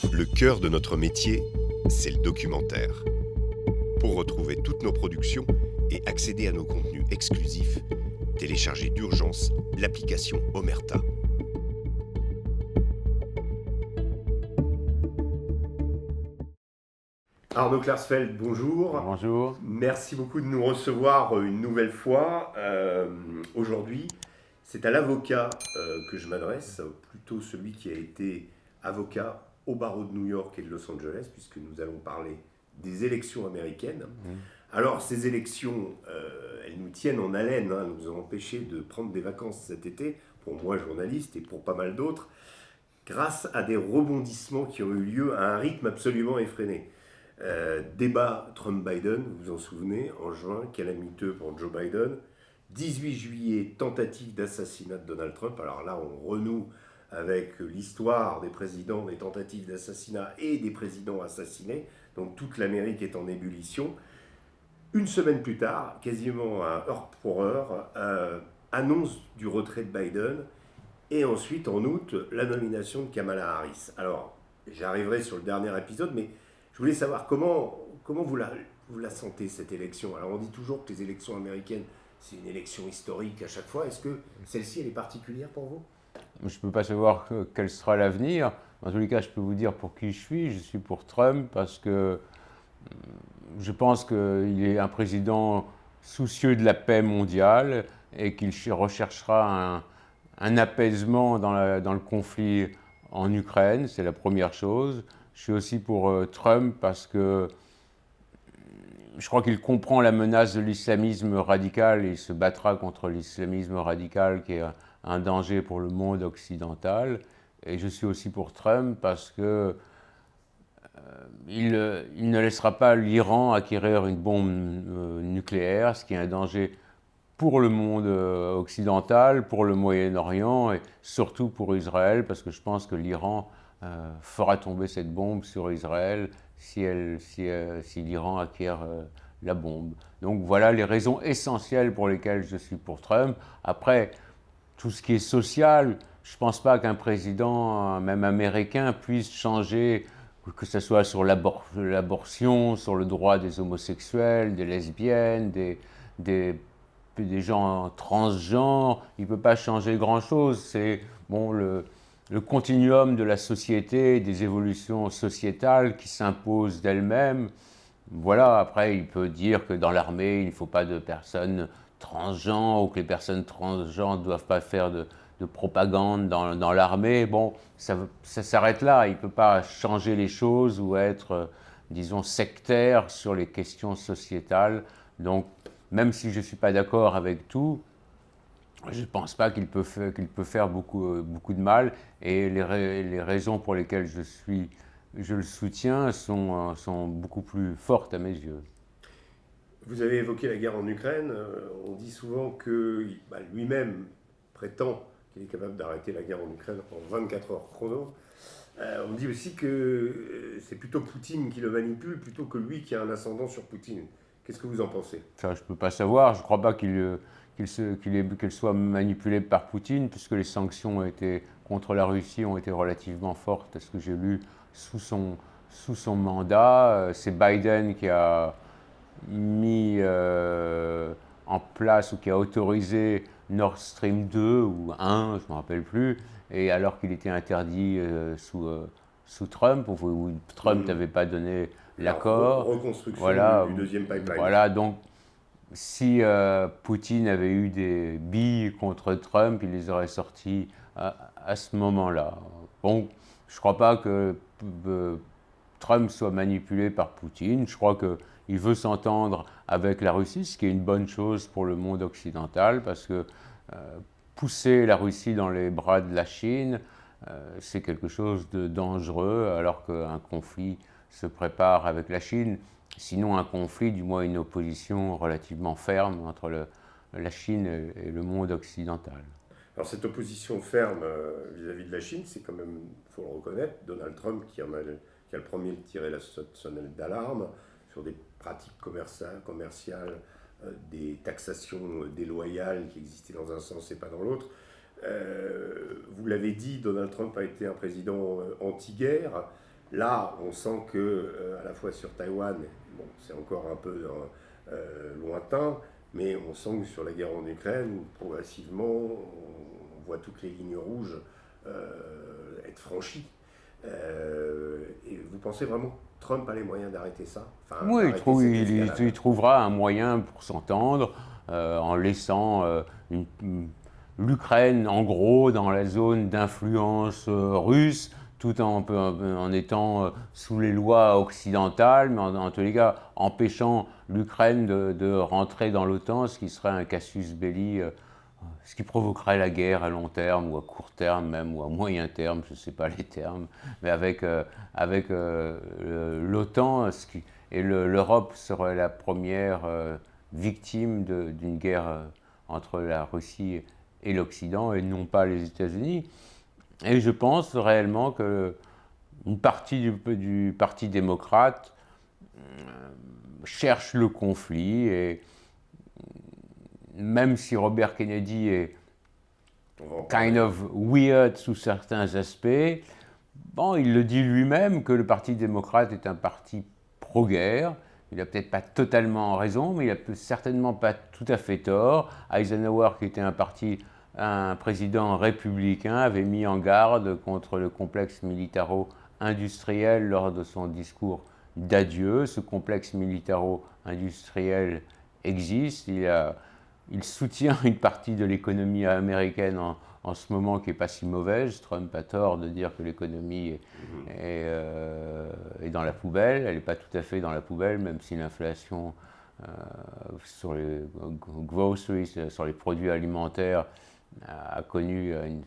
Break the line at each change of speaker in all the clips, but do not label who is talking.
Le cœur de notre métier, c'est le documentaire. Pour retrouver toutes nos productions et accéder à nos contenus exclusifs, téléchargez d'urgence l'application Omerta. Arnaud Klarsfeld, bonjour.
Bonjour.
Merci beaucoup de nous recevoir une nouvelle fois. Aujourd'hui, c'est à l'avocat que je m'adresse, plutôt celui qui a été avocat au barreau de New York et de Los Angeles, puisque nous allons parler des élections américaines. Alors, ces élections, elles nous tiennent en haleine, elles nous ont empêché de prendre des vacances cet été, pour moi journaliste et pour pas mal d'autres, grâce à des rebondissements qui ont eu lieu à un rythme absolument effréné. Débat Trump-Biden, vous vous en souvenez, en juin, calamiteux pour Joe Biden. 18 juillet, tentative d'assassinat de Donald Trump. Alors là, on renoue avec l'histoire des présidents, des tentatives d'assassinat et des présidents assassinés. Donc toute l'Amérique est en ébullition. Une semaine plus tard, quasiment à heure pour heure, annonce du retrait de Biden. Et ensuite, en août, la nomination de Kamala Harris. Alors, j'arriverai sur le dernier épisode, mais je voulais savoir comment vous la sentez, cette élection. Alors, on dit toujours que les élections américaines, c'est une élection historique à chaque fois. Est-ce que celle-ci, elle est particulière pour vous ?
Je ne peux pas savoir quel sera l'avenir. En tous les cas, je peux vous dire pour qui je suis. Je suis pour Trump parce que je pense qu'il est un président soucieux de la paix mondiale et qu'il recherchera un apaisement dans le conflit en Ukraine. C'est la première chose. Je suis aussi pour Trump parce que je crois qu'il comprend la menace de l'islamisme radical et il se battra contre l'islamisme radical qui est un danger pour le monde occidental. Et je suis aussi pour Trump parce que il ne laissera pas l'Iran acquérir une bombe nucléaire, ce qui est un danger pour le monde occidental, pour le Moyen-Orient et surtout pour Israël, parce que je pense que l'Iran fera tomber cette bombe sur Israël si l'Iran acquiert la bombe. Donc voilà les raisons essentielles pour lesquelles je suis pour Trump. Après, tout ce qui est social, je ne pense pas qu'un président, même américain, puisse changer, que ce soit sur l'abortion, sur le droit des homosexuels, des lesbiennes, des gens transgenres. Il ne peut pas changer grand-chose. C'est bon, le continuum de la société, des évolutions sociétales qui s'imposent d'elles-mêmes. Voilà, après, il peut dire que dans l'armée, il ne faut pas de personnes transgenres ou que les personnes transgenres ne doivent pas faire de propagande dans l'armée. Bon, ça s'arrête là. Il ne peut pas changer les choses ou être, disons, sectaire sur les questions sociétales. Donc, même si je ne suis pas d'accord avec tout, je ne pense pas qu'il peut faire beaucoup de mal. Et les raisons pour lesquelles je le soutiens sont beaucoup plus fortes à mes yeux.
Vous avez évoqué la guerre en Ukraine. On dit souvent que lui-même prétend qu'il est capable d'arrêter la guerre en Ukraine en 24 heures chrono. On dit aussi que c'est plutôt Poutine qui le manipule plutôt que lui qui a un ascendant sur Poutine. Qu'est-ce que vous en pensez ?
Ça, je ne peux pas savoir. Je ne crois pas qu'elle soit manipulée par Poutine, puisque les sanctions contre la Russie ont été relativement fortes. À ce que j'ai lu sous son mandat, c'est Biden qui a mis en place ou qui a autorisé Nord Stream 2 ou 1, je ne me rappelle plus, et alors qu'il était interdit sous Trump, où Trump n'avait pas donné l'accord.
Reconstruction
voilà,
du deuxième pipeline.
Voilà, donc si Poutine avait eu des billes contre Trump, il les aurait sorties à ce moment-là. Bon, je ne crois pas que Trump soit manipulé par Poutine. Je crois qu'il veut s'entendre avec la Russie, ce qui est une bonne chose pour le monde occidental, parce que pousser la Russie dans les bras de la Chine, c'est quelque chose de dangereux, alors qu'un conflit se prépare avec la Chine. Sinon un conflit, du moins une opposition relativement ferme entre la Chine et le monde occidental.
Alors cette opposition ferme vis-à-vis de la Chine, c'est quand même, il faut le reconnaître, Donald Trump qui a le premier tiré la sonnette d'alarme sur des pratiques commerciales, des taxations déloyales qui existaient dans un sens et pas dans l'autre. Vous l'avez dit, Donald Trump a été un président anti-guerre. Là, on sent que, à la fois sur Taïwan, bon, c'est encore un peu lointain, mais on sent que sur la guerre en Ukraine, progressivement, on voit toutes les lignes rouges être franchies. Et vous pensez vraiment que Trump a les moyens d'arrêter ça, enfin
Oui,
d'arrêter cette escalade?
il trouvera un moyen pour s'entendre en laissant l'Ukraine, en gros, dans la zone d'influence russe, tout en étant sous les lois occidentales, mais en tous les cas empêchant l'Ukraine de rentrer dans l'OTAN, ce qui serait un casus belli, ce qui provoquerait la guerre à long terme, ou à court terme même, ou à moyen terme, je ne sais pas les termes, mais avec l'OTAN, l'Europe serait la première victime d'une guerre entre la Russie et l'Occident, et non pas les États-Unis. Et je pense réellement que une partie du Parti démocrate cherche le conflit, et même si Robert Kennedy est
On va en
kind
parler.
of weird sous certains aspects, bon, il le dit lui-même que le Parti démocrate est un parti pro-guerre. Il n'a peut-être pas totalement raison, mais il n'a certainement pas tout à fait tort. Eisenhower, qui était un président républicain, avait mis en garde contre le complexe militaro-industriel lors de son discours d'adieu. Ce complexe militaro-industriel existe. Il soutient une partie de l'économie américaine en ce moment qui n'est pas si mauvaise. Trump a tort de dire que l'économie
Mhm.
est dans la poubelle. Elle n'est pas tout à fait dans la poubelle, même si l'inflation sur les groceries, sur les produits alimentaires, a connu un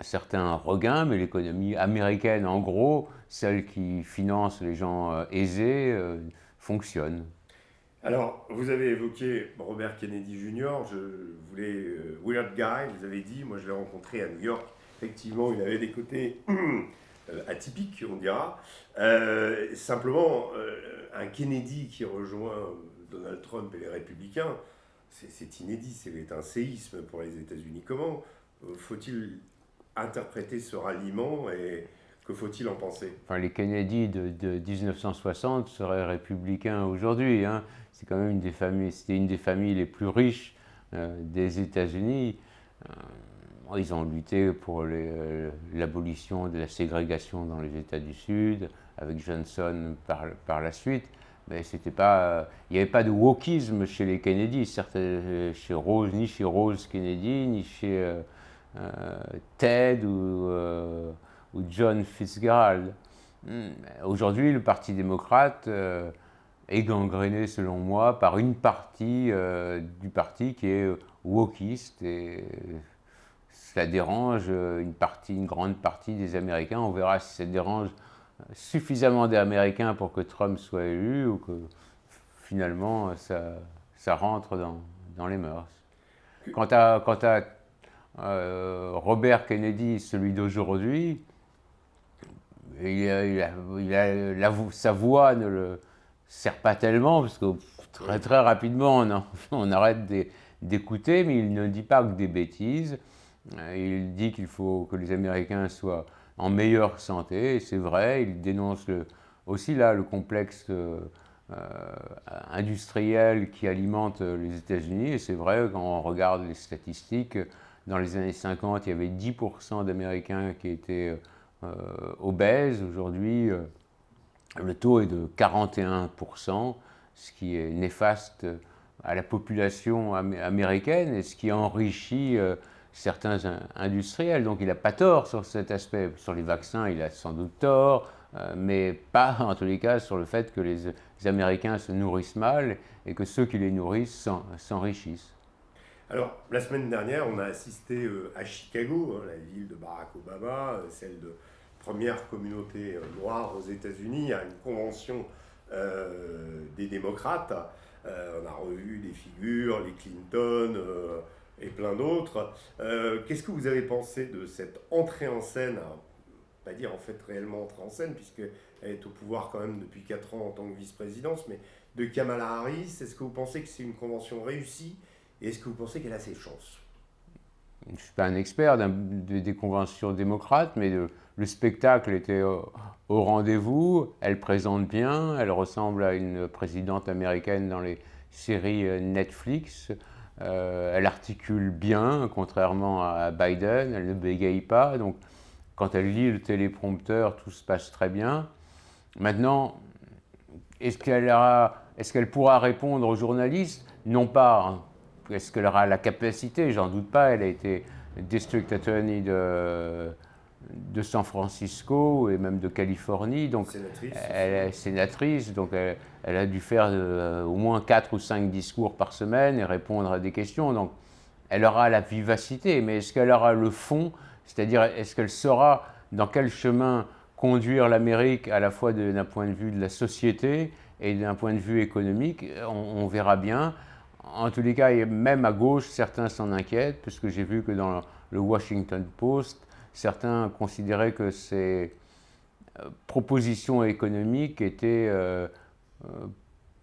certain regain, mais l'économie américaine, en gros, celle qui finance les gens aisés, fonctionne.
Alors, vous avez évoqué Robert Kennedy Jr., je voulais Weird Guy, vous avez dit, moi je l'ai rencontré à New York, effectivement il avait des côtés atypiques, on dira. Simplement, un Kennedy qui rejoint Donald Trump et les républicains, c'est inédit, c'est un séisme pour les États-Unis. Comment faut-il interpréter ce ralliement et que faut-il en penser?
Enfin, les Kennedy de 1960 seraient républicains aujourd'hui, hein. C'est quand même c'était une des familles les plus riches des États-Unis. Ils ont lutté pour l'abolition de la ségrégation dans les États du Sud, avec Johnson par la suite. Mais c'était pas, il n'y avait pas de wokisme chez les Kennedy, certes, ni chez Rose Kennedy, ni chez Ted ou John Fitzgerald. Aujourd'hui, le Parti démocrate est gangréné, selon moi, par une partie du parti qui est wokiste, et cela dérange une grande partie des Américains. On verra si ça dérange suffisamment d'Américains pour que Trump soit élu, ou que finalement ça rentre dans les mœurs. Quant à Robert Kennedy, celui d'aujourd'hui, sa voix ne le sert pas tellement, parce que très,
Oui.
très rapidement on arrête d'écouter, mais il ne dit pas que des bêtises. Il dit qu'il faut que les Américains soient en meilleure santé, et c'est vrai. Il dénonce aussi là le complexe industriel qui alimente les États-Unis, et c'est vrai, quand on regarde les statistiques, dans les années 50, il y avait 10% d'Américains qui étaient obèses. Aujourd'hui, le taux est de 41%, ce qui est néfaste à la population américaine, et ce qui enrichit certains industriels. Donc il n'a pas tort sur cet aspect. Sur les vaccins, il a sans doute tort, mais pas en tous les cas sur le fait que les Américains se nourrissent mal, et que ceux qui les nourrissent s'enrichissent.
Alors, la semaine dernière, on a assisté à Chicago, hein, la ville de Barack Obama, celle de première communauté noire aux États-Unis, à une convention des démocrates. On a revu des figures, les Clinton et plein d'autres. Qu'est-ce que vous avez pensé de cette entrée en scène, hein, pas dire en fait réellement entrée en scène, puisqu'elle est au pouvoir quand même depuis 4 ans en tant que vice-présidence, mais de Kamala Harris? Est-ce que vous pensez que c'est une convention réussie? Et est-ce que vous pensez qu'elle a ses chances?
Je ne suis pas un expert des conventions démocrates, mais le spectacle était au rendez-vous, elle présente bien, elle ressemble à une présidente américaine dans les séries Netflix, elle articule bien, contrairement à Biden, elle ne bégaye pas, donc quand elle lit le téléprompteur, tout se passe très bien. Maintenant, est-ce qu'elle pourra répondre aux journalistes? Non pas. Hein. Est-ce qu'elle aura la capacité? J'en doute pas. Elle a été district attorney de San Francisco et même de Californie, donc elle est sénatrice, donc elle a dû faire au moins 4 ou 5 discours par semaine et répondre à des questions, donc elle aura la vivacité, mais est-ce qu'elle aura le fond, c'est-à-dire est-ce qu'elle saura dans quel chemin conduire l'Amérique à la fois d'un point de vue de la société et d'un point de vue économique, on verra bien. En tous les cas, même à gauche, certains s'en inquiètent, puisque j'ai vu que dans le Washington Post, certains considéraient que ces propositions économiques étaient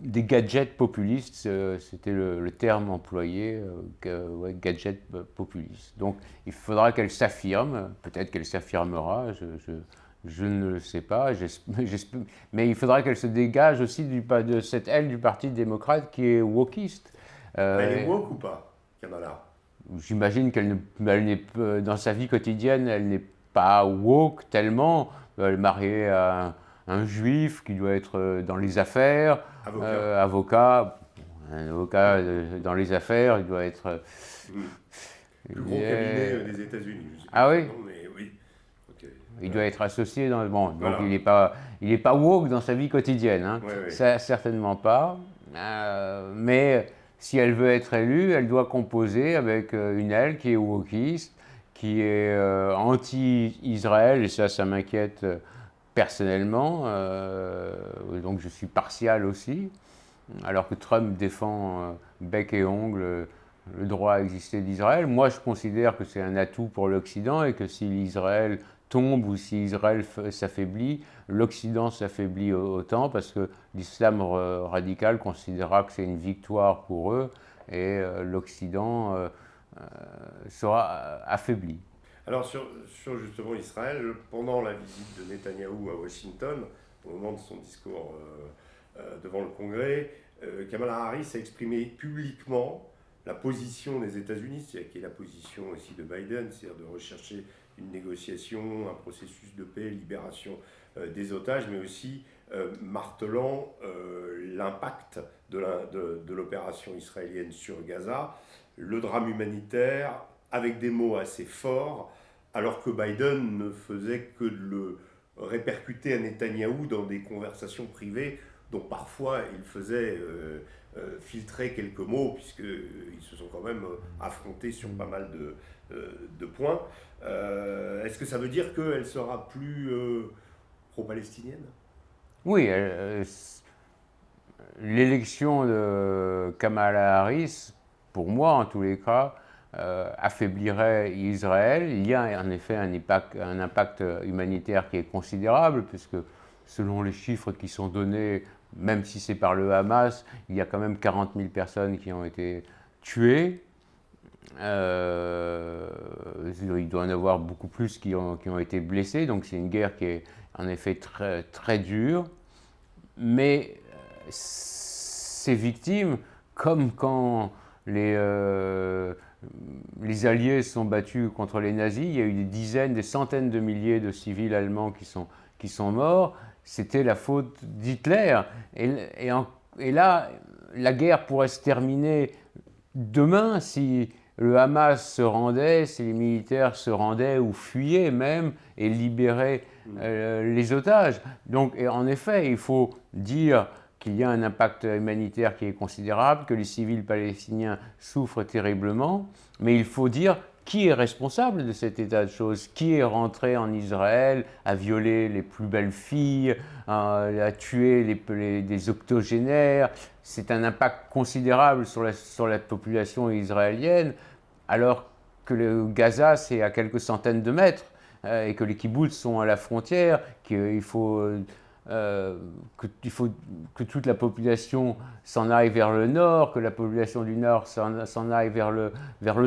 des gadgets populistes, c'était le terme employé, gadgets populistes. Donc il faudra qu'elle s'affirme, peut-être qu'elle s'affirmera, je ne le sais pas, mais il faudra qu'elle se dégage aussi de cette aile du Parti démocrate qui est wokiste.
Elle est woke ou pas, Kamala?
J'imagine dans sa vie quotidienne, elle n'est pas woke tellement. Elle est mariée à un juif qui doit être dans les affaires, avocat. Un avocat dans les affaires, il doit être.
Le plus gros cabinet des États-Unis.
Ah oui.
Non, mais oui. Okay.
Il doit être associé dans. Bon, voilà. Donc il n'est pas woke dans sa vie quotidienne. Hein.
Ouais.
Ça, certainement pas. Mais si elle veut être élue, elle doit composer avec une aile qui est wokiste, qui est anti-Israël, et ça m'inquiète personnellement. Donc je suis partial aussi, alors que Trump défend bec et ongle le droit à exister d'Israël. Moi, je considère que c'est un atout pour l'Occident et que si l'Israël tombe ou si Israël s'affaiblit, l'Occident s'affaiblit autant parce que l'islam radical considérera que c'est une victoire pour eux et l'Occident sera affaibli.
Alors sur justement Israël, pendant la visite de Netanyahou à Washington, au moment de son discours devant le Congrès, Kamala Harris a exprimé publiquement la position des États-Unis, qui est la position aussi de Biden, c'est-à-dire de rechercher une négociation, un processus de paix, libération des otages, mais aussi martelant l'impact de l'opération israélienne sur Gaza, le drame humanitaire, avec des mots assez forts, alors que Biden ne faisait que de le répercuter à Netanyahou dans des conversations privées dont parfois il faisait filtrer quelques mots, puisqu'ils se sont quand même affrontés sur pas mal de points. Est-ce que ça veut dire qu'elle sera plus pro-palestinienne?
Oui, l'élection de Kamala Harris, pour moi en tous les cas, affaiblirait Israël. Il y a en effet un impact humanitaire qui est considérable, puisque selon les chiffres qui sont donnés, même si c'est par le Hamas, il y a quand même 40 000 personnes qui ont été tuées. Il doit y en avoir beaucoup plus qui ont été blessés, donc c'est une guerre qui est en effet très, très dure. Mais ces victimes, comme quand les Alliés sont battus contre les nazis, il y a eu des dizaines, des centaines de milliers de civils allemands qui sont morts, c'était la faute d'Hitler. Et là, la guerre pourrait se terminer demain si le Hamas se rendait, si les militaires se rendaient ou fuyaient même et libéraient les otages. Donc, en effet, il faut dire qu'il y a un impact humanitaire qui est considérable, que les civils palestiniens souffrent terriblement, mais il faut dire qui est responsable de cet état de choses, qui est rentré en Israël, a violé les plus belles filles, a tué des octogénaires. C'est un impact considérable sur la population israélienne, alors que le Gaza, c'est à quelques centaines de mètres, et que les kibboutz sont à la frontière, qu'il faut qu'il faut que toute la population s'en aille vers le nord, que la population du nord s'en aille vers le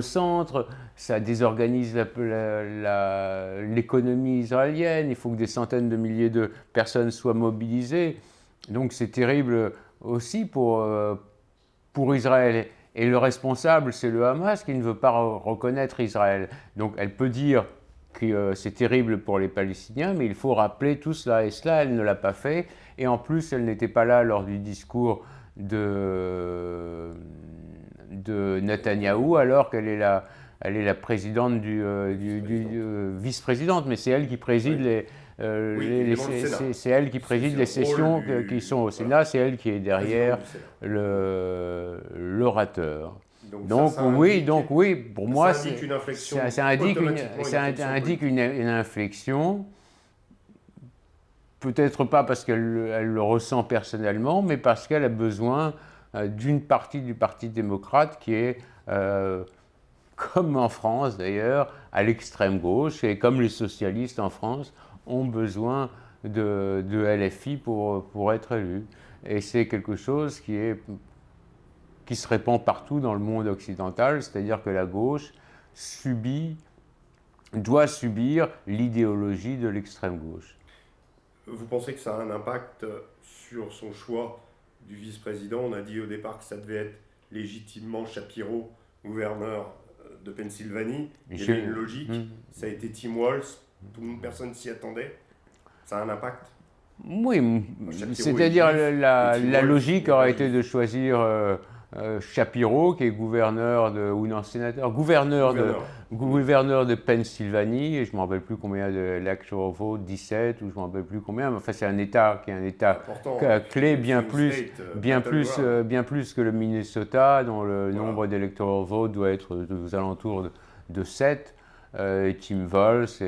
centre. Ça désorganise l'économie israélienne. Il faut que des centaines de milliers de personnes soient mobilisées. Donc c'est terrible aussi pour Israël. Et le responsable, c'est le Hamas qui ne veut pas reconnaître Israël. Donc elle peut dire que c'est terrible pour les Palestiniens, mais il faut rappeler tout cela. Et cela, elle ne l'a pas fait. Et en plus, elle n'était pas là lors du discours de Netanyahou, alors qu'elle est la présidente vice-présidente, mais c'est elle qui préside c'est elle qui préside les sessions qui sont au Sénat, c'est elle qui est derrière l'orateur. Donc oui, pour moi, ça indique une inflexion, peut-être pas parce qu'elle le ressent personnellement, mais parce qu'elle a besoin d'une partie du Parti démocrate qui est, comme en France d'ailleurs, à l'extrême gauche, et comme les socialistes en France ont besoin de LFI pour être élus. Et c'est quelque chose qui se répand partout dans le monde occidental, c'est-à-dire que la gauche doit subir l'idéologie de l'extrême gauche.
Vous pensez que ça a un impact sur son choix du vice-président? On a dit au départ que ça devait être légitimement Shapiro, gouverneur de Pennsylvanie. Il y avait une logique. Ça a été Tim Walz. Personne s'y attendait. Ça a un impact?
Oui, c'est-à-dire la logique aurait été de choisir Shapiro, qui est gouverneur de Pennsylvanie, et je ne me rappelle plus combien de l'electoral vote, 17, ou je ne me rappelle plus combien, mais enfin c'est un État qui est un État clé, bien plus que le Minnesota, dont le nombre d'electoral vote doit être aux alentours de 7. Et Tim Walz,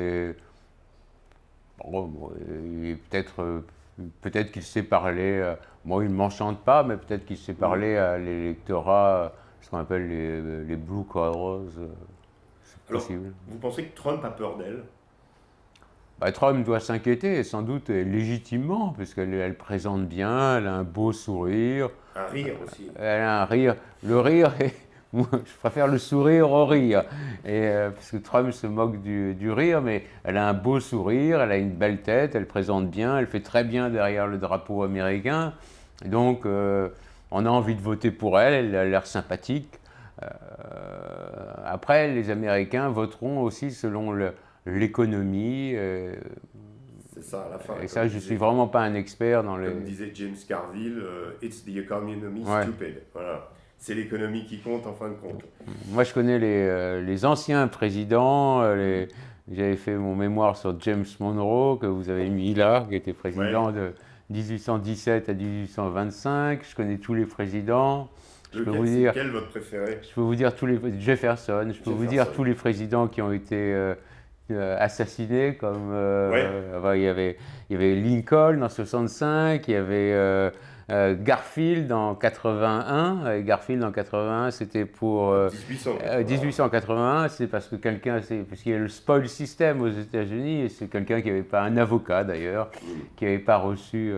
peut-être qu'il sait parler, il ne m'enchante pas, mais peut-être qu'il sait parler à l'électorat, ce qu'on appelle les blue collars, c'est possible.
Vous pensez que Trump a peur d'elle?
Trump doit s'inquiéter, sans doute, et légitimement, puisqu'elle présente bien, elle a un beau sourire.
Un rire aussi.
Elle a un rire. Le rire moi, je préfère le sourire au rire, parce que Trump se moque du rire, mais elle a un beau sourire, elle a une belle tête, elle présente bien, elle fait très bien derrière le drapeau américain. Donc, on a envie de voter pour elle, elle a l'air sympathique. Après, les Américains voteront aussi selon l'économie.
C'est ça, à la fin.
Et ça, je ne suis vraiment pas un expert dans les...
Comme disait James Carville, it's the economy stupid. Voilà. C'est l'économie qui compte en fin de compte.
Moi, je connais les anciens présidents. J'avais fait mon mémoire sur James Monroe, que vous avez mis là, qui était président de 1817 à 1825. Je connais tous les présidents.
Quel est votre préféré?
Je peux vous dire Jefferson. Je peux vous dire tous les présidents qui ont été assassinés, comme il y avait Lincoln en 65, il y avait Garfield en 81. Garfield en 81, c'était pour 1881, c'est parce qu'il y a le spoil system aux États-Unis, et c'est quelqu'un qui n'avait pas un avocat d'ailleurs, qui n'avait pas reçu,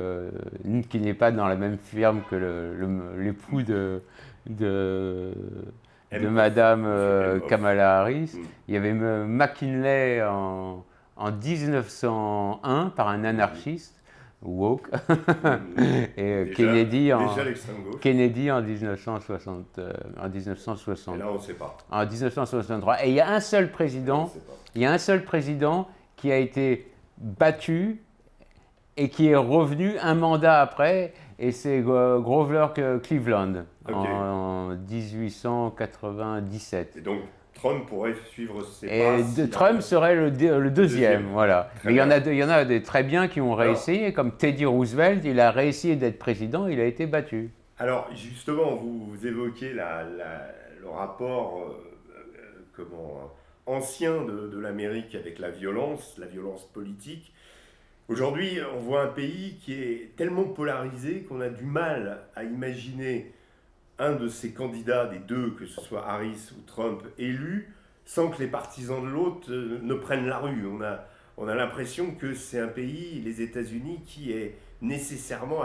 qui n'est pas dans la même firme que l'époux de Madame Kamala Harris. Il y avait McKinley en 1901 par un anarchiste woke, et Kennedy en 1960.
Et là, on ne sait pas.
En 1963. Et il y a un seul président qui a été battu et qui est revenu un mandat après, et c'est Grover Cleveland en 1897.
Et donc Trump pourrait suivre ses pas.
Trump serait le deuxième, voilà. Mais il y en a des très bien qui ont réessayé, comme Teddy Roosevelt, il a réessayé d'être président, il a été battu.
Alors justement, vous évoquez le rapport ancien de l'Amérique avec la violence politique. Aujourd'hui, on voit un pays qui est tellement polarisé qu'on a du mal à imaginer un de ces candidats, des deux, que ce soit Harris ou Trump, élu, sans que les partisans de l'autre ne prennent la rue. on a l'impression que c'est un pays, les États-Unis, qui est nécessairement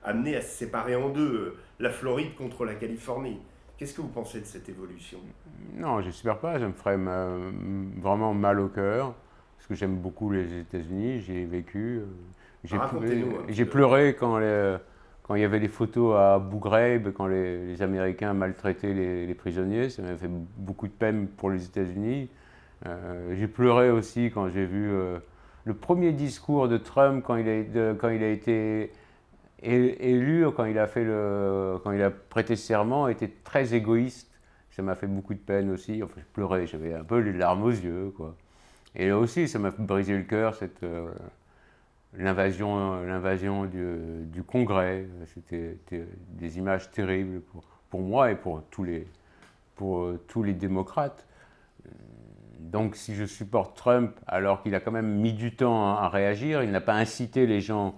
amené à se séparer en deux, la Floride contre la Californie. Qu'est-ce que vous pensez de cette évolution?
Non, j'espère pas, ça me ferait vraiment mal au cœur, parce que j'aime beaucoup les États-Unis, j'y ai vécu.
Racontez-nous un petit
J'ai
peu.
pleuré quand il y avait les photos à Abu Ghraib, quand les Américains maltraitaient les prisonniers, ça m'a fait beaucoup de peine pour les États-Unis. J'ai pleuré aussi quand j'ai vu le premier discours de Trump quand il a été élu, quand il a prêté serment, était très égoïste. Ça m'a fait beaucoup de peine aussi. Enfin, je pleurais, j'avais un peu les larmes aux yeux, quoi. Et là aussi, ça m'a brisé le cœur, l'invasion du Congrès. C'était des images terribles pour moi et pour tous les démocrates. Donc si je supporte Trump, alors qu'il a quand même mis du temps à réagir, il n'a pas incité les gens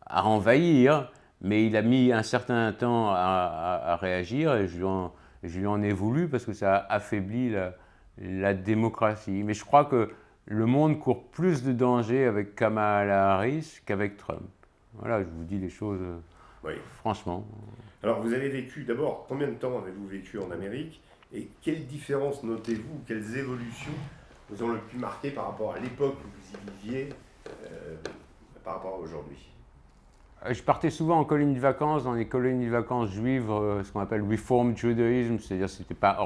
à envahir, mais il a mis un certain temps à réagir et je lui en ai voulu parce que ça a affaibli la démocratie. Mais je crois que le monde court plus de danger avec Kamala Harris qu'avec Trump. Voilà, je vous dis les choses
Oui.
franchement.
Alors, vous avez vécu, d'abord, combien de temps avez-vous vécu en Amérique et quelles différences notez-vous, quelles évolutions vous ont le plus marqué par rapport à l'époque où vous y viviez, par rapport à aujourd'hui?
Je partais souvent en colonie de vacances, dans les colonies de vacances juives, ce qu'on appelle Reform Judaism, c'est-à-dire que ce n'était pas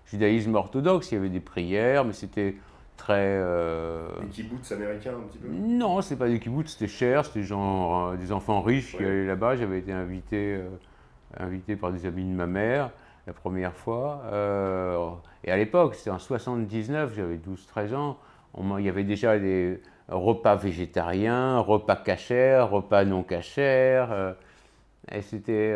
judaïsme orthodoxe, il y avait des prières, mais c'était très...
Les kibbutz américains, un petit peu?
Non, ce n'était pas des kibbutz, c'était cher, c'était genre des enfants riches qui
Oui.
allaient là-bas. J'avais été invité par des amis de ma mère la première fois. Et à l'époque, c'était en 79, j'avais 12-13 ans, il y avait déjà des repas végétariens, repas cachers, repas non cachers. Et c'était...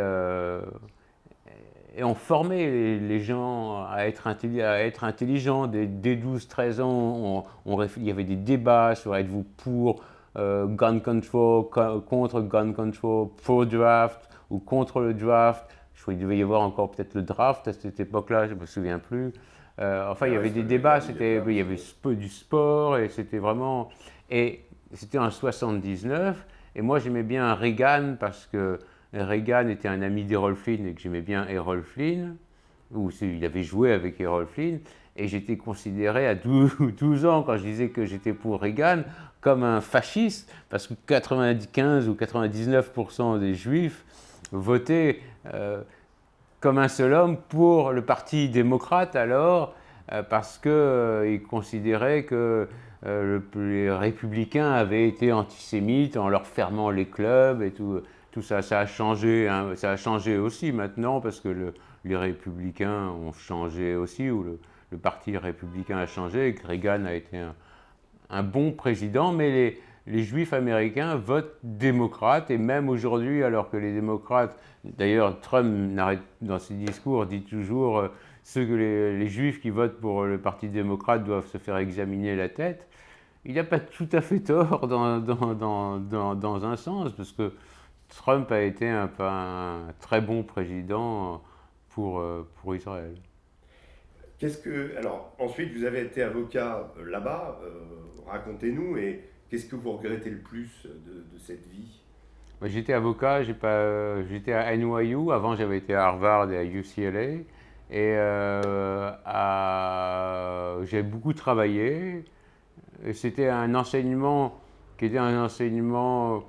et on formait les gens à être intelligents. Dès 12-13 ans, il y avait des débats sur êtes-vous pour gun control, contre gun control, pro-draft ou contre le draft. Je crois qu'il devait y avoir encore peut-être le draft à cette époque-là, je ne me souviens plus. Enfin, il y avait des débats, il y avait du sport et c'était vraiment... Et c'était en 79 et moi j'aimais bien Reagan parce que Reagan était un ami d'Errol Flynn et que j'aimais bien Errol Flynn, il avait joué avec Errol Flynn, et j'étais considéré à 12 ans, quand je disais que j'étais pour Reagan, comme un fasciste, parce que 95 ou 99% des Juifs votaient comme un seul homme pour le Parti démocrate alors, parce qu'ils considéraient que les républicains avaient été antisémites en leur fermant les clubs et tout ça. Ça a changé, hein, ça a changé aussi maintenant parce que les républicains ont changé aussi, ou le parti républicain a changé et que Reagan a été un bon président, mais les juifs américains votent démocrate, et même aujourd'hui, alors que les démocrates, d'ailleurs Trump dans ses discours dit toujours ceux que les juifs qui votent pour le parti démocrate doivent se faire examiner la tête. Il n'a pas tout à fait tort dans un sens, parce que Trump a été un très bon président pour Israël.
Alors, ensuite, vous avez été avocat là-bas, racontez-nous, et qu'est-ce que vous regrettez le plus de cette vie?
J'étais avocat, j'étais à NYU, avant j'avais été à Harvard et à UCLA, et j'ai beaucoup travaillé. Et c'était un enseignement qui était un enseignement,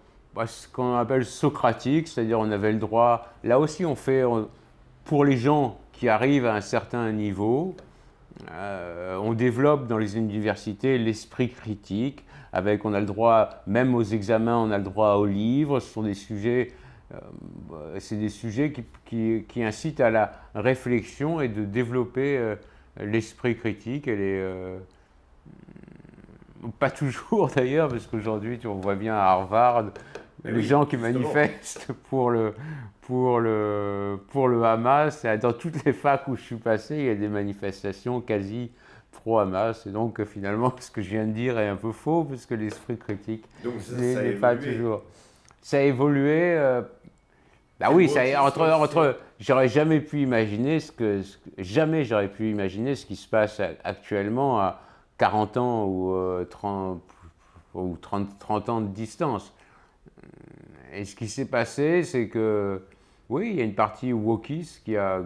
ce qu'on appelle socratique, c'est-à-dire on avait le droit, là aussi pour les gens qui arrivent à un certain niveau, on développe dans les universités l'esprit critique, on a le droit, même aux examens, on a le droit aux livres. Ce sont des sujets, c'est des sujets qui incitent à la réflexion et de développer l'esprit critique. Pas toujours d'ailleurs, parce qu'aujourd'hui, on voit bien à Harvard, les gens qui manifestent pour le Hamas. Dans toutes les facs où je suis passé, il y a des manifestations quasi pro-Hamas. Et donc finalement, ce que je viens de dire est un peu faux, parce que l'esprit critique n'est pas toujours... Ça a évolué. Oui, j'aurais jamais pu imaginer jamais j'aurais pu imaginer ce qui se passe actuellement 40 ans ou 30 ans de distance. Et ce qui s'est passé, c'est que, oui, il y a une partie wokiste qui a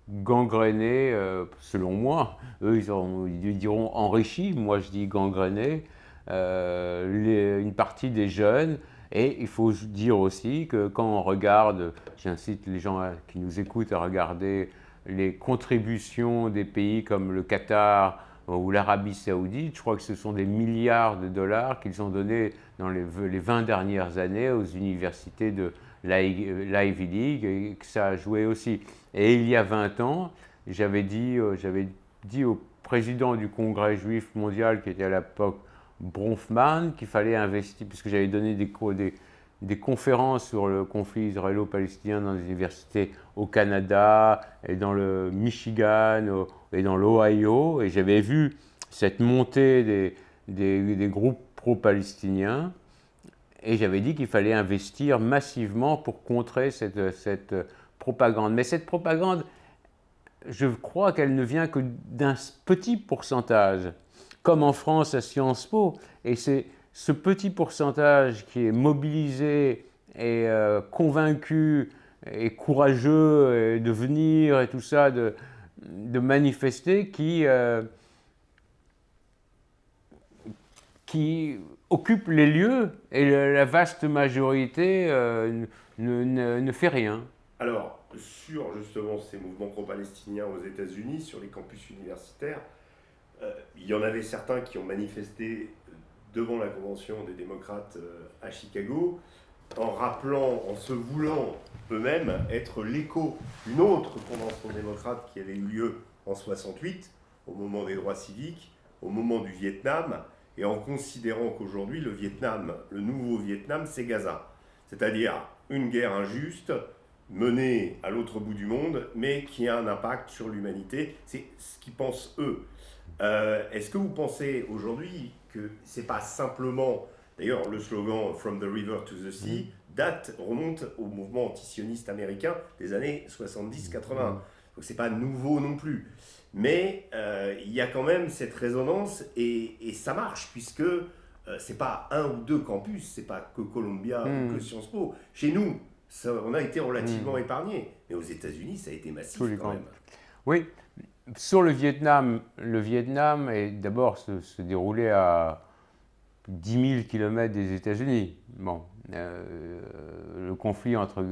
gangréné, selon moi, eux ils diront enrichi, moi je dis gangréné, une partie des jeunes. Et il faut dire aussi que quand on regarde, j'incite les gens qui nous écoutent à regarder les contributions des pays comme le Qatar ou l'Arabie Saoudite, je crois que ce sont des milliards de dollars qu'ils ont donnés dans les 20 dernières années aux universités de l'Ivy League, et que ça a joué aussi. Et il y a 20 ans, j'avais dit au président du Congrès juif mondial, qui était à l'époque Bronfman, qu'il fallait investir, puisque j'avais donné des conférences sur le conflit israélo-palestinien dans des universités au Canada, et dans le Michigan, et dans l'Ohio, et j'avais vu cette montée des groupes pro-palestiniens, et j'avais dit qu'il fallait investir massivement pour contrer cette propagande. Mais cette propagande, je crois qu'elle ne vient que d'un petit pourcentage, comme en France à Sciences Po, et c'est ce petit pourcentage qui est mobilisé et convaincu et courageux de venir et tout ça, de manifester, qui occupe les lieux, et la vaste majorité ne fait rien.
Alors, sur justement ces mouvements pro-palestiniens aux États-Unis, sur les campus universitaires, il y en avait certains qui ont manifesté devant la convention des démocrates à Chicago, en rappelant, en se voulant eux-mêmes être l'écho d'une autre convention démocrate qui avait eu lieu en 68, au moment des droits civiques, au moment du Vietnam, et en considérant qu'aujourd'hui le Vietnam, le nouveau Vietnam, c'est Gaza. C'est-à-dire une guerre injuste, menée à l'autre bout du monde, mais qui a un impact sur l'humanité. C'est ce qu'ils pensent eux. Est-ce que vous pensez aujourd'hui que c'est pas simplement, d'ailleurs le slogan From the River to the Sea remonte au mouvement antisioniste américain des années 70-80, donc c'est pas nouveau non plus, mais il y a quand même cette résonance, et ça marche puisque c'est pas un ou deux campus, c'est pas que Columbia ou que Sciences Po. Chez nous, on a été relativement épargnés, mais aux États-Unis ça a été massif quand même.
Oui. Sur le Vietnam est d'abord se déroulait à 10 000 km des États-Unis. Bon, le conflit entre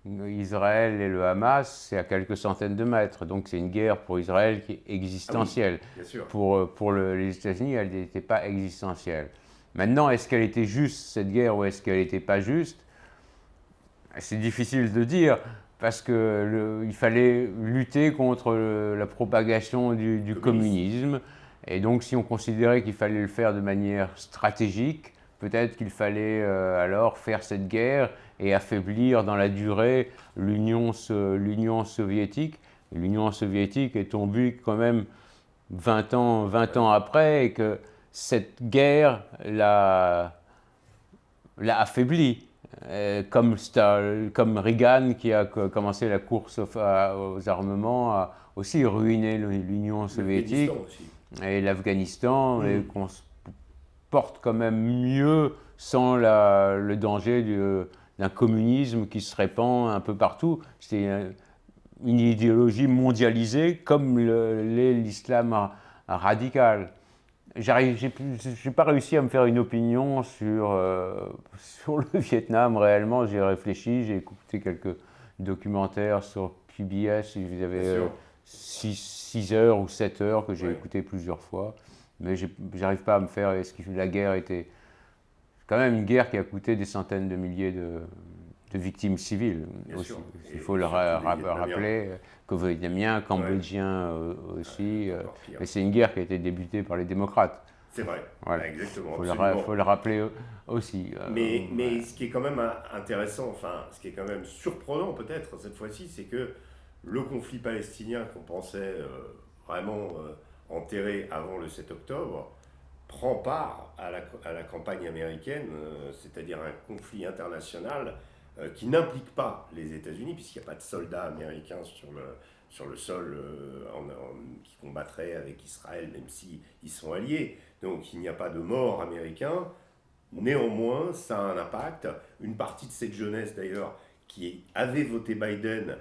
Israël et le Hamas, c'est à quelques centaines de mètres. Donc c'est une guerre pour Israël qui est existentielle.
Ah oui, bien sûr.
Pour les États-Unis, elle n'était pas existentielle. Maintenant, est-ce qu'elle était juste, cette guerre, ou est-ce qu'elle n'était pas juste? C'est difficile de dire, parce qu'il fallait lutter contre la propagation du communisme. Et donc, si on considérait qu'il fallait le faire de manière stratégique, peut-être qu'il fallait alors faire cette guerre et affaiblir dans la durée l'Union soviétique. L'Union soviétique est tombée quand même 20 ans après, et que cette guerre l'a affaiblie. Comme Reagan, qui a commencé la course aux armements, a aussi ruiné l'Union soviétique et l'Afghanistan, et qu'on se porte quand même mieux sans le danger d'un communisme qui se répand un peu partout. C'est une idéologie mondialisée comme l'est l'islam radical. J'ai pas réussi à me faire une opinion sur le Vietnam réellement. J'ai réfléchi, j'ai écouté quelques documentaires sur PBS. Vous avez 6 heures ou 7 heures que j'ai écouté plusieurs fois. Mais j'arrive pas à me faire. Est-ce que la guerre était quand même une guerre qui a coûté des centaines de milliers de victimes civiles aussi. Il faut le rappeler, que Vietnamiens, Cambodgiens aussi. Mais c'est une guerre qui a été débutée par les démocrates.
C'est vrai, voilà. Exactement.
Il faut le rappeler aussi.
Mais ce qui est quand même intéressant, enfin, ce qui est quand même surprenant peut-être cette fois-ci, c'est que le conflit palestinien qu'on pensait vraiment enterré avant le 7 octobre, prend part à la campagne américaine, c'est-à-dire un conflit international qui n'implique pas les États-Unis, puisqu'il n'y a pas de soldats américains sur le sol qui combattraient avec Israël, même s'ils sont alliés. Donc il n'y a pas de morts américains. Néanmoins, ça a un impact. Une partie de cette jeunesse, d'ailleurs, qui avait voté Biden,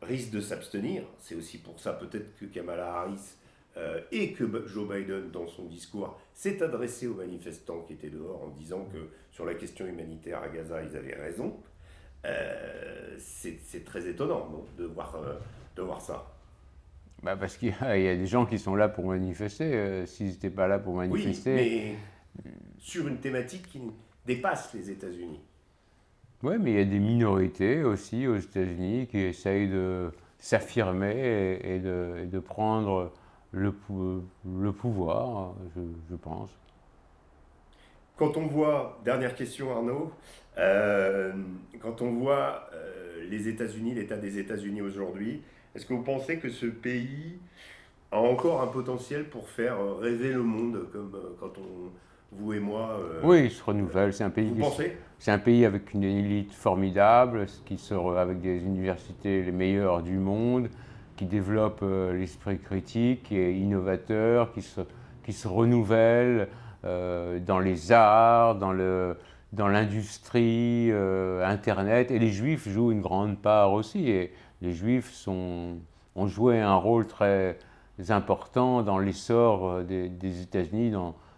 risque de s'abstenir. C'est aussi pour ça peut-être que Kamala Harris et que Joe Biden, dans son discours, s'est adressé aux manifestants qui étaient dehors en disant que sur la question humanitaire à Gaza, ils avaient raison. C'est très étonnant, non, de voir ça.
Bah parce qu'il y a des gens qui sont là pour manifester. S'ils n'étaient pas là pour manifester...
Oui, mais sur une thématique qui dépasse les États-Unis.
Oui, mais il y a des minorités aussi aux États-Unis qui essayent de s'affirmer et de prendre le pouvoir, je pense.
Quand on voit, dernière question Arnaud, quand on voit les États-Unis, l'état des États-Unis aujourd'hui, est-ce que vous pensez que ce pays a encore un potentiel pour faire rêver le monde, comme quand vous et moi...
Oui, il se renouvelle.
Vous pensez ?
C'est un pays avec une élite formidable, avec des universités les meilleures du monde, qui développe l'esprit critique, qui est innovateur, qui se renouvelle dans les arts, dans l'industrie, Internet. Et les Juifs jouent une grande part aussi. Et les Juifs ont joué un rôle très important dans l'essor des États-Unis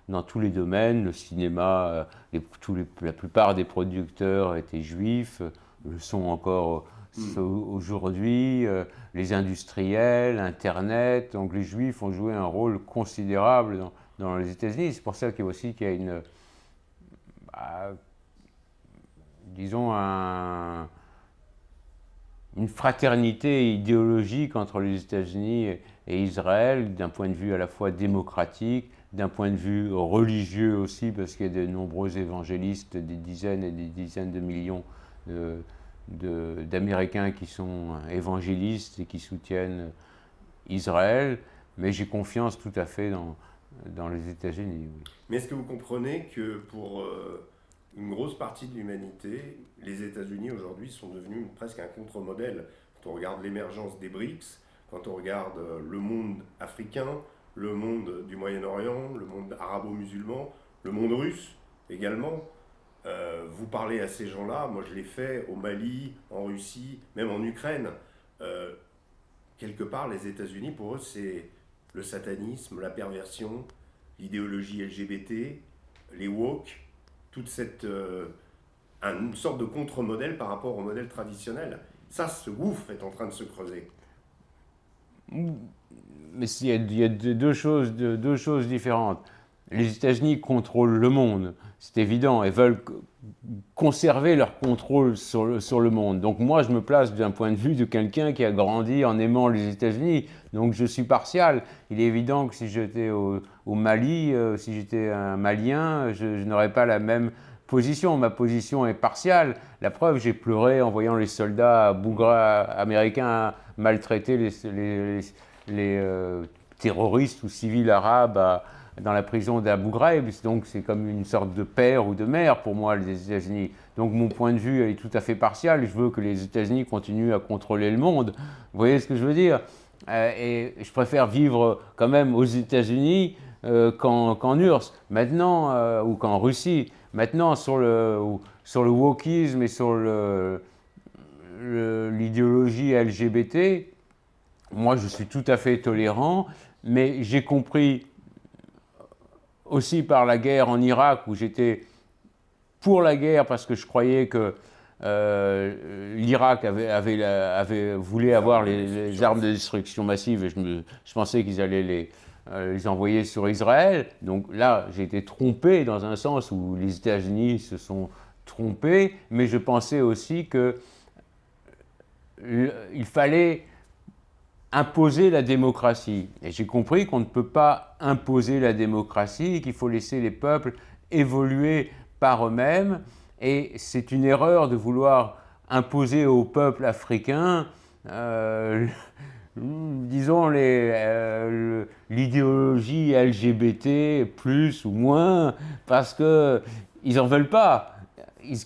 dans tous les domaines. Le cinéma, la plupart des producteurs étaient juifs, le sont encore aujourd'hui, les industriels, Internet. Donc les Juifs ont joué un rôle considérable dans les États-Unis. C'est pour ça qu'il y a une, disons, une fraternité idéologique entre les États-Unis et Israël, d'un point de vue à la fois démocratique, d'un point de vue religieux aussi, parce qu'il y a de nombreux évangélistes, des dizaines et des dizaines de millions d'Américains qui sont évangélistes et qui soutiennent Israël, mais j'ai confiance tout à fait dans les États-Unis. Oui.
Mais est-ce que vous comprenez que pour une grosse partie de l'humanité, les États-Unis aujourd'hui sont devenus presque un contre-modèle? Quand on regarde l'émergence des BRICS, quand on regarde le monde africain, le monde du Moyen-Orient, le monde arabo-musulman, le monde russe également. Vous parlez à ces gens-là, moi je l'ai fait au Mali, en Russie, même en Ukraine. Quelque part, les États-Unis, pour eux, c'est le satanisme, la perversion, l'idéologie LGBT, les woke, toute une sorte de contre-modèle par rapport au modèle traditionnel. Ça, ce gouffre est en train de se creuser.
Mais il y a deux choses différentes. Les États-Unis contrôlent le monde, c'est évident, et veulent conserver leur contrôle sur le monde. Donc moi, je me place d'un point de vue de quelqu'un qui a grandi en aimant les États-Unis. Donc je suis partial. Il est évident que si j'étais au Mali, si j'étais un Malien, je n'aurais pas la même position. Ma position est partiale. La preuve, j'ai pleuré en voyant les soldats américains maltraiter les terroristes ou civils arabes dans la prison d'Abu Ghraib. Donc c'est comme une sorte de père ou de mère pour moi, les États-Unis. Donc mon point de vue est tout à fait partial. Je veux que les États-Unis continuent à contrôler le monde. Vous voyez ce que je veux dire? Et je préfère vivre quand même aux États-Unis qu'en URSS, maintenant, ou qu'en Russie. Maintenant, sur le wokisme et sur l'idéologie LGBT, moi je suis tout à fait tolérant, mais j'ai compris aussi par la guerre en Irak, où j'étais pour la guerre parce que je croyais que l'Irak voulait avoir les armes de destruction massive, et je pensais qu'ils allaient les envoyer sur Israël. Donc là, j'ai été trompé dans un sens où les États-Unis se sont trompés, mais je pensais aussi qu'il fallait imposer la démocratie. Et j'ai compris qu'on ne peut pas imposer la démocratie, qu'il faut laisser les peuples évoluer par eux-mêmes. Et c'est une erreur de vouloir imposer aux peuples africains, disons, l'idéologie LGBT, plus ou moins, parce qu'ils n'en veulent pas.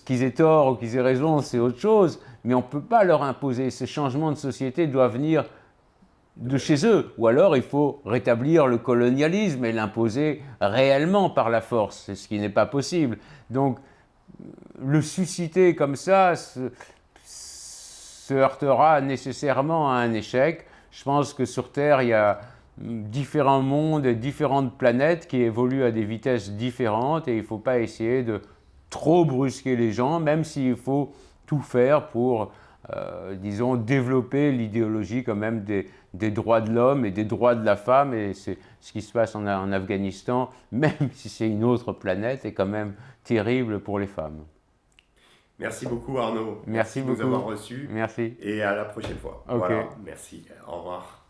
Qu'ils aient tort ou qu'ils aient raison, c'est autre chose, mais on ne peut pas leur imposer. Ces changements de société doivent venir de chez eux. Ou alors il faut rétablir le colonialisme et l'imposer réellement par la force, c'est ce qui n'est pas possible. Donc le susciter comme ça se heurtera nécessairement à un échec. Je pense que sur Terre, il y a différents mondes et différentes planètes qui évoluent à des vitesses différentes et il ne faut pas essayer de trop brusquer les gens, même s'il faut tout faire pour, disons, développer l'idéologie quand même des droits de l'homme et des droits de la femme. Et c'est ce qui se passe en Afghanistan, même si c'est une autre planète, est quand même terrible pour les femmes.
Merci beaucoup Arnaud.
Merci
de nous
beaucoup.
avoir reçus.
Merci.
Et à la prochaine fois.
Ok.
Voilà, merci. Au revoir.